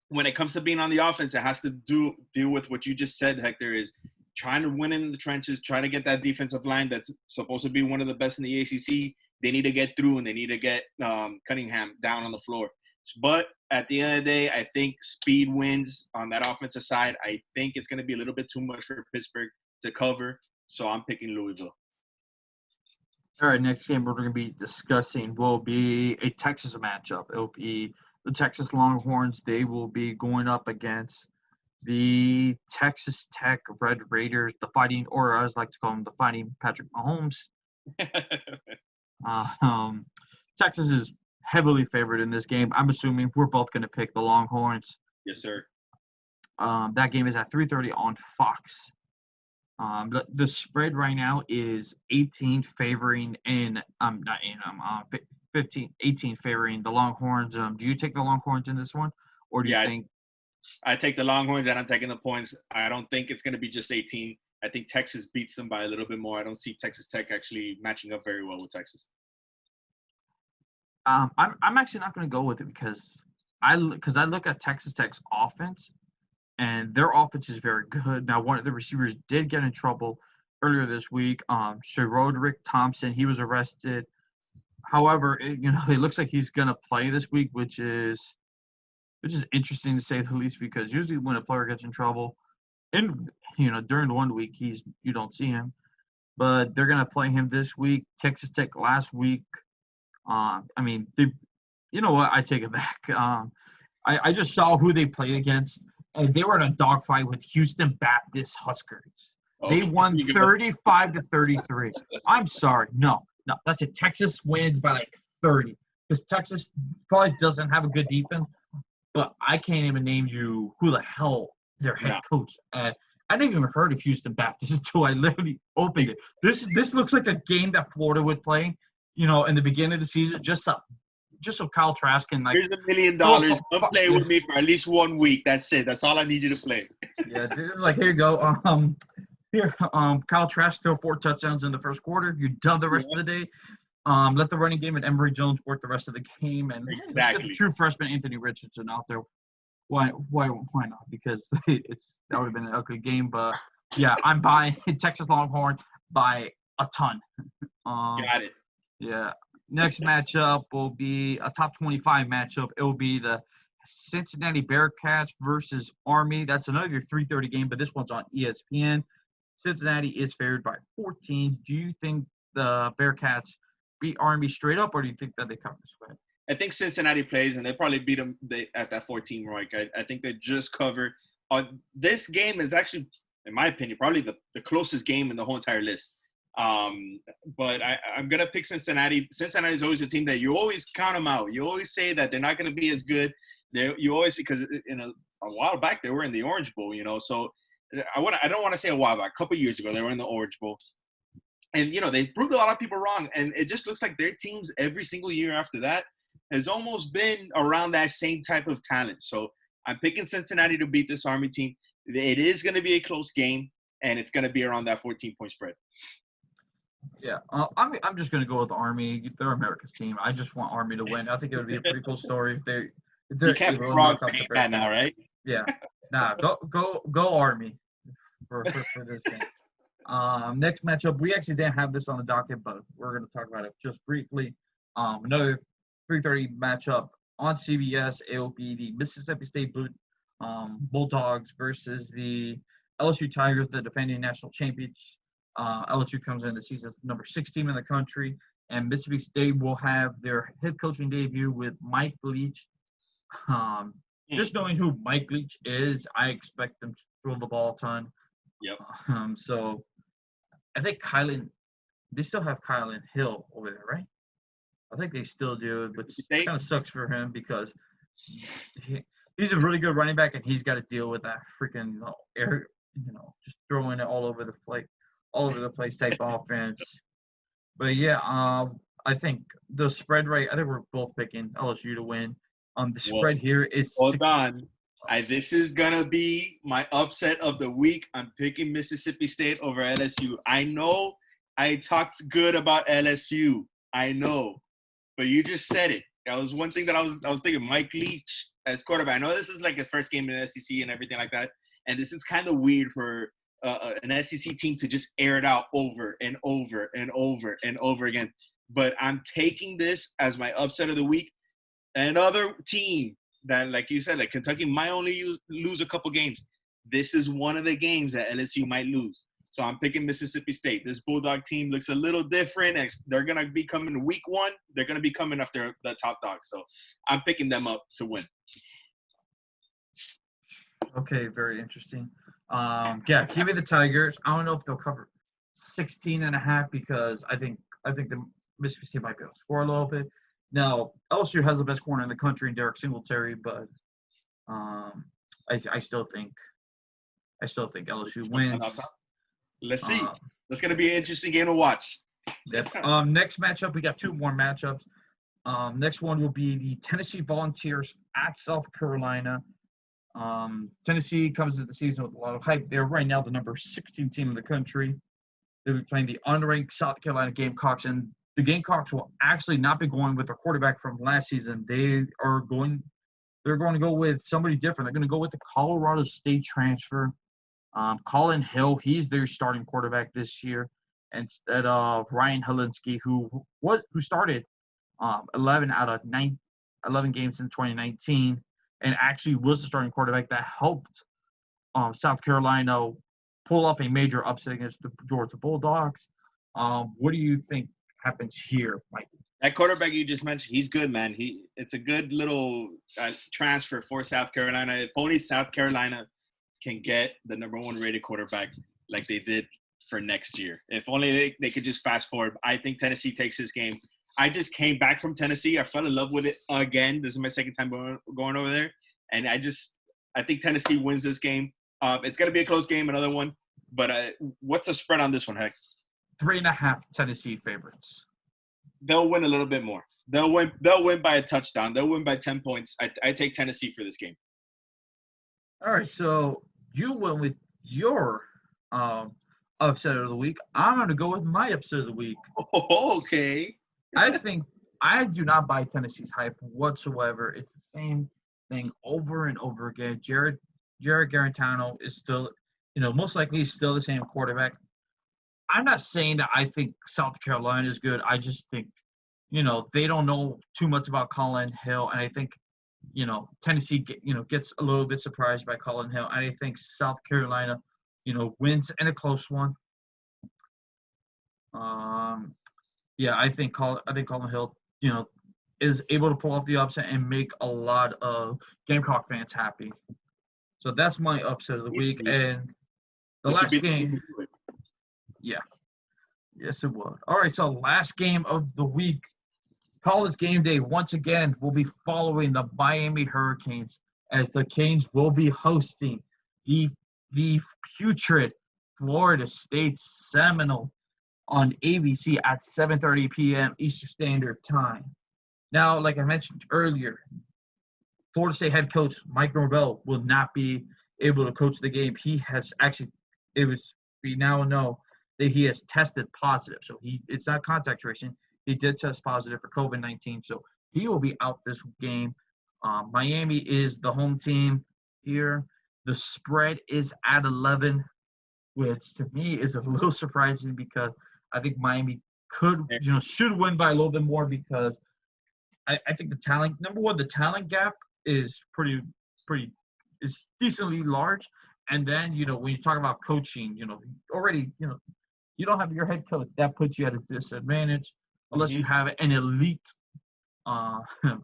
when it comes to being on the offense, it has to deal with what you just said, Hector, is trying to win in the trenches, try to get that defensive line that's supposed to be one of the best in the ACC. They need to get through, and they need to get Cunningham down on the floor. But at the end of the day, I think speed wins on that offensive side. I think it's going to be a little bit too much for Pittsburgh to cover, so I'm picking Louisville. All right, next game we're going to be discussing will be a Texas matchup. It will be the Texas Longhorns. They will be going up against the Texas Tech Red Raiders, the Fighting, or as I like to call them, the Fighting Patrick Mahomes. Texas is heavily favored in this game. I'm assuming we're both going to pick the Longhorns. Yes, sir. That game is at 3:30 on Fox. The spread right now is 18 favoring 18 favoring the Longhorns. Do you take the Longhorns in this one, or do you think? I take the Longhorns, and I'm taking the points. I don't think it's going to be just 18. I think Texas beats them by a little bit more. I don't see Texas Tech actually matching up very well with Texas. I'm actually not going to go with it because I look at Texas Tech's offense, and their offense is very good. Now, one of the receivers did get in trouble earlier this week. Roderick Thompson, he was arrested. However, it looks like he's going to play this week, which is interesting to say the least, because usually when a player gets in trouble, during 1 week you don't see him, but they're gonna play him this week. Texas Tech last week, I take it back. I just saw who they played against, and they were in a dogfight with Houston Baptist Huskers. They won 35-33. I'm sorry, no, that's it. Texas wins by like 30 because Texas probably doesn't have a good defense, but I can't even name you who the hell their head coach. I didn't even heard of Houston Baptist until I literally opened it. This looks like a game that Florida would play, in the beginning of the season, just so Kyle Trask can here's $1 million. Come play with me for at least 1 week. That's it. That's all I need you to play. Yeah, it's like, here you go. Kyle Trask throw 4 touchdowns in the first quarter. You're done the rest of the day. Let the running game and Emory Jones work the rest of the game, and exactly. The true freshman Anthony Richardson out there. Why not? Because that would have been an ugly game. But yeah, I'm buying Texas Longhorn by a ton. Got it. Yeah. Next matchup will be a top 25 matchup. It will be the Cincinnati Bearcats versus Army. That's another 3:30 game, but this one's on ESPN. Cincinnati is favored by 14. Do you think the Bearcats beat Army straight up, or do you think that they cover the spread? I think Cincinnati plays, and they probably beat them at that 14 mark. I think they just cover. This game is actually, in my opinion, probably the closest game in the whole entire list. But I'm gonna pick Cincinnati. Cincinnati is always a team that you always count them out. You always say that they're not gonna be as good. You always, because a while back they were in the Orange Bowl, So I don't want to say a while back. A couple years ago they were in the Orange Bowl, and they proved a lot of people wrong. And it just looks like their teams every single year after that has almost been around that same type of talent. So I'm picking Cincinnati to beat this Army team. It is going to be a close game, and it's going to be around that 14-point spread. Yeah, I'm just going to go with the Army. They're America's team. I just want Army to win. I think it would be a pretty cool story if they're you can't be wrong saying that now, right? Yeah, go Army for this game. Next matchup, we actually didn't have this on the docket, but we're going to talk about it just briefly. Another 3:30 matchup on CBS. It will be the Mississippi State Bulldogs versus the LSU Tigers, the defending national champions. LSU comes in the season as number 6 team in the country, and Mississippi State will have their head coaching debut with Mike Leach. Just knowing who Mike Leach is, I expect them to throw the ball a ton. Yep. So I think they still have Kylan Hill over there, right? I think they still do, but it kind of sucks for him because he's a really good running back, and he's got to deal with that freaking air, just throwing it all over the place type offense. But yeah, I think the spread I think we're both picking LSU to win. The spread here is. Hold on. This is gonna be my upset of the week. I'm picking Mississippi State over LSU. I know I talked good about LSU. I know, but you just said it. That was one thing that I was thinking. Mike Leach as quarterback. I know this is like his first game in the SEC and everything like that, and this is kind of weird for an SEC team to just air it out over and over and over and over again. But I'm taking this as my upset of the week. Another team that, like you said, like Kentucky might only lose a couple games. This is one of the games that LSU might lose. So I'm picking Mississippi State. This Bulldog team looks a little different. They're going to be coming week 1. They're going to be coming after the top dog. So I'm picking them up to win. Okay, very interesting. Yeah, give me the Tigers. I don't know if they'll cover 16.5 because I think the Mississippi State might be able to score a little bit. Now, LSU has the best corner in the country in Derek Singletary, but I still think LSU wins. Let's see. That's going to be an interesting game to watch. Yep. Next matchup, we got 2 more matchups. Next one will be the Tennessee Volunteers at South Carolina. Tennessee comes into the season with a lot of hype. They're right now the number 16 team in the country. They'll be playing the unranked South Carolina Gamecocks, and the Gamecocks will actually not be going with their quarterback from last season. They're going to go with somebody different. They're going to go with the Colorado State transfer, Colin Hill. He's their starting quarterback this year instead of Ryan Helinski, who started 11 out of 11 games in 2019 and actually was the starting quarterback that helped South Carolina pull off a major upset against the Georgia Bulldogs. What do you think happens here, Mike? That quarterback you just mentioned, he's good, man. It's a good little transfer for South Carolina. If only South Carolina can get the number 1 rated quarterback like they did for next year. If only they could just fast forward. I think Tennessee takes this game. I just came back from Tennessee. I fell in love with it again. This is my second time going over there. And I think Tennessee wins this game. It's going to be a close game, another one. But what's the spread on this one, Heck? 3.5 Tennessee favorites. They'll win a little bit more. They'll win by a touchdown. They'll win by 10 points. I take Tennessee for this game. All right, so you went with your upset of the week. I'm going to go with my upset of the week. Oh, okay. I do not buy Tennessee's hype whatsoever. It's the same thing over and over again. Jared Garantano is still, most likely he's still the same quarterback. I'm not saying that I think South Carolina is good. I just think, they don't know too much about Colin Hill. And I think, Tennessee, gets a little bit surprised by Colin Hill. And I think South Carolina, wins in a close one. Yeah, I think Colin Hill, is able to pull off the upset and make a lot of Gamecock fans happy. So that's my upset of the week. And the last game. Yeah. Yes, it would. All right, so last game of the week, College Game Day. Once again, we'll be following the Miami Hurricanes as the Canes will be hosting the the putrid Florida State Seminoles on ABC at 7:30 p.m. Eastern Standard Time. Now, like I mentioned earlier, Florida State head coach Mike Norvell will not be able to coach the game. He has actually, we now know that he has tested positive. So it's not contact tracing. He did test positive for COVID-19. So he will be out this game. Miami is the home team here. The spread is at 11, which to me is a little surprising because I think Miami should win by a little bit more because I think the talent, number one, the talent gap is is decently large. And then, when you talk about coaching, already, you don't have your head coach. That puts you at a disadvantage unless you have an elite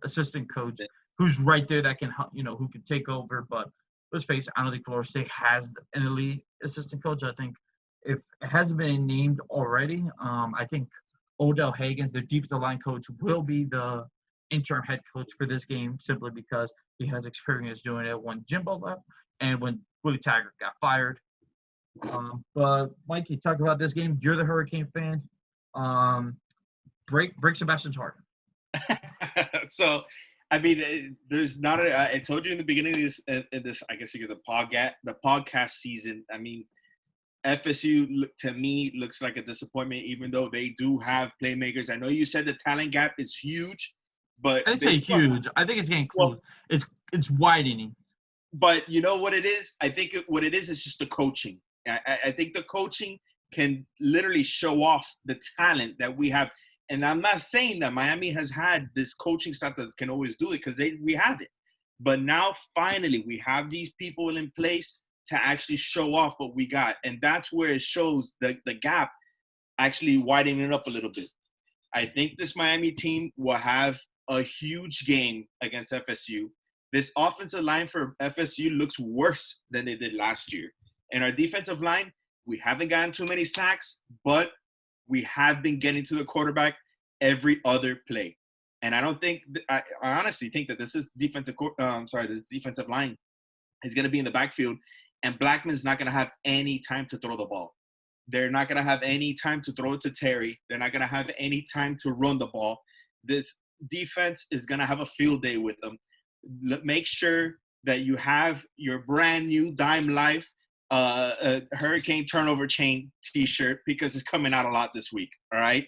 assistant coach who's right there that can, who can take over. But let's face it, I don't think Florida State has an elite assistant coach. I think if it hasn't been named already, I think Odell Hagens, their defensive line coach, will be the interim head coach for this game simply because he has experience doing it when Jimbo left and when Willie Taggart got fired. But Mike, you talk about this game. You're the Hurricane fan. Break Sebastian's heart. So, I mean, there's not I told you in the beginning of this, I guess you get the podcast season. I mean, FSU to me looks like a disappointment, even though they do have playmakers. I know you said the talent gap is huge, but I'd say huge. I think it's getting close. Well, it's widening. But you know what it is? I think what it is just the coaching. I think the coaching can literally show off the talent that we have. And I'm not saying that Miami has had this coaching staff that can always do it because we have it. But now, finally, we have these people in place to actually show off what we got. And that's where it shows the gap actually widening up a little bit. I think this Miami team will have a huge game against FSU. This offensive line for FSU looks worse than they did last year. And our defensive line, we haven't gotten too many sacks, but we have been getting to the quarterback every other play. And I don't think – I honestly think that this defensive line is going to be in the backfield, and Blackman's not going to have any time to throw the ball. They're not going to have any time to throw it to Terry. They're not going to have any time to run the ball. This defense is going to have a field day with them. Make sure that you have your brand new Dime Life Hurricane Turnover Chain t-shirt because it's coming out a lot this week, all right?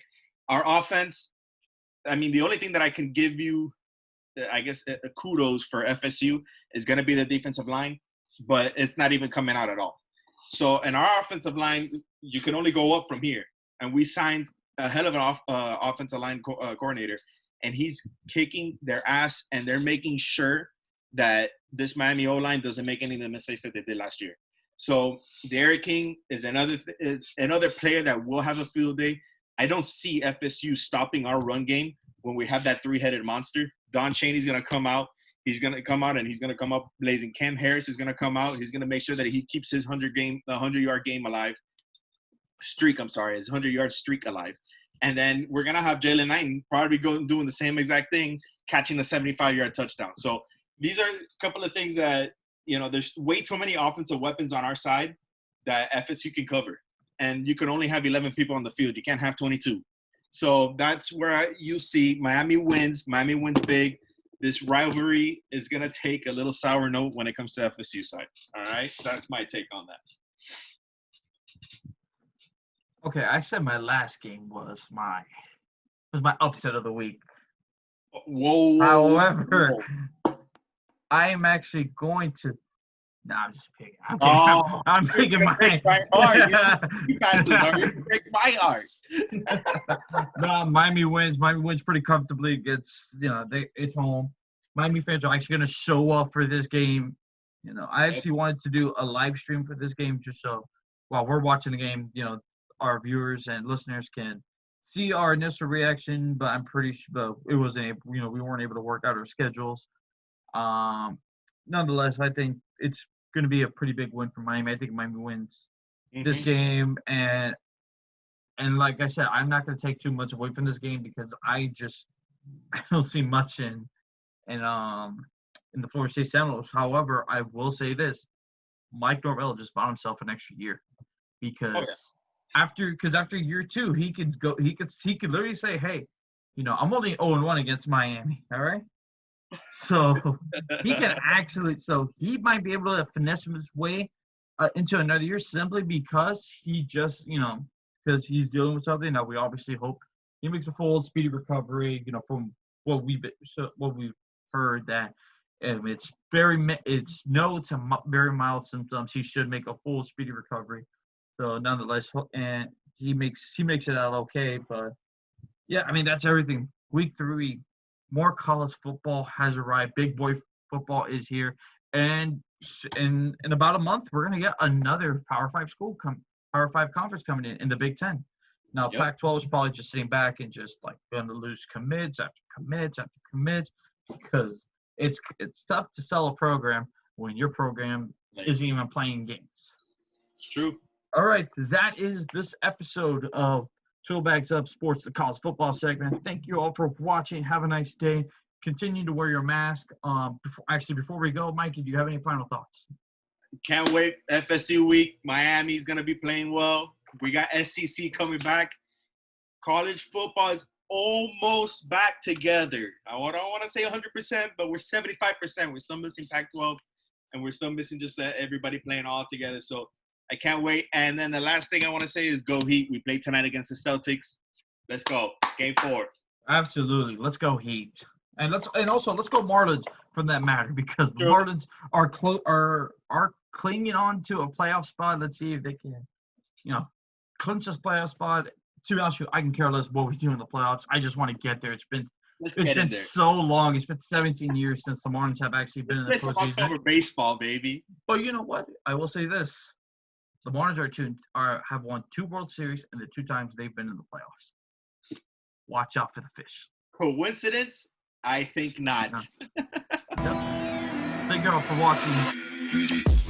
Our offense, I mean, the only thing that I can give you, I guess, kudos for FSU is going to be the defensive line, but it's not even coming out at all. So in our offensive line, you can only go up from here. And we signed a hell of an offensive line coordinator, and he's kicking their ass, and they're making sure that this Miami O-line doesn't make any of the mistakes that they did last year. So Derek King is another player that will have a field day. I don't see FSU stopping our run game when we have that three-headed monster. Don Chaney's going to come out. He's going to come out, and he's going to come up blazing. Cam Harris is going to come out. He's going to make sure that he keeps his 100-yard game alive. His 100-yard streak alive. And then we're going to have Jalen Knighton probably doing the same exact thing, catching a 75-yard touchdown. So these are a couple of things that, there's way too many offensive weapons on our side that FSU can cover. And you can only have 11 people on the field. You can't have 22. So that's where you see Miami wins. Miami wins big. This rivalry is going to take a little sour note when it comes to FSU side. All right? That's my take on that. Okay, I said my last game was my upset of the week. Whoa. However, I am actually going to. No, I'm just picking. I'm picking my heart. You break my heart. No, Miami wins. Miami wins pretty comfortably against. It's home. Miami fans are actually going to show up for this game. I actually wanted to do a live stream for this game just so while we're watching the game, our viewers and listeners can see our initial reaction. But I'm pretty sure it wasn't. We weren't able to work out our schedules. Nonetheless, I think it's going to be a pretty big win for Miami. I think Miami wins this game, and and like I said, I'm not going to take too much away from this game because I don't see much in the Florida State Seminoles. However, I will say this: Mike Norvell just bought himself an extra year because after year 2, he could literally say, hey, I'm only 0-1 against Miami. All right. So he might be able to finesse his way into another year simply because because he's dealing with something that we obviously hope he makes a full speedy recovery. From what we've heard that it's very mild symptoms. He should make a full speedy recovery. So nonetheless, and he makes it out okay. But yeah, I mean that's everything. Week 3. More college football has arrived. Big boy football is here. And in about a month, we're going to get another Power 5 Power 5 conference coming in the Big Ten. Now, Yep. Pac-12 is probably just sitting back and just like going to lose commits after commits after commits because it's tough to sell a program when your program isn't even playing games. It's true. All right, that is this episode of Two Bags Up Sports, the college football segment. Thank you all for watching. Have a nice day. Continue to wear your mask. Before we go, Mikey, do you have any final thoughts? Can't wait. FSU week. Miami's going to be playing well. We got SEC coming back. College football is almost back together. I don't want to say 100%, but we're 75%. We're still missing Pac-12, and we're still missing just everybody playing all together. So I can't wait. And then the last thing I want to say is go Heat. We play tonight against the Celtics. Let's go. Game 4. Absolutely. Let's go Heat. And also let's go Marlins from that matter because the Sure. Marlins are clinging on to a playoff spot. Let's see if they can, clinch this playoff spot. To be honest with you, I can care less what we do in the playoffs. I just want to get there. It's been so long. It's been 17 years since the Marlins have actually been in the Play some postseason. October baseball, baby. But you know what? I will say this. The Marlins have won 2 World Series and the 2 times they've been in the playoffs. Watch out for the fish. Coincidence? I think not. Thank you all for watching.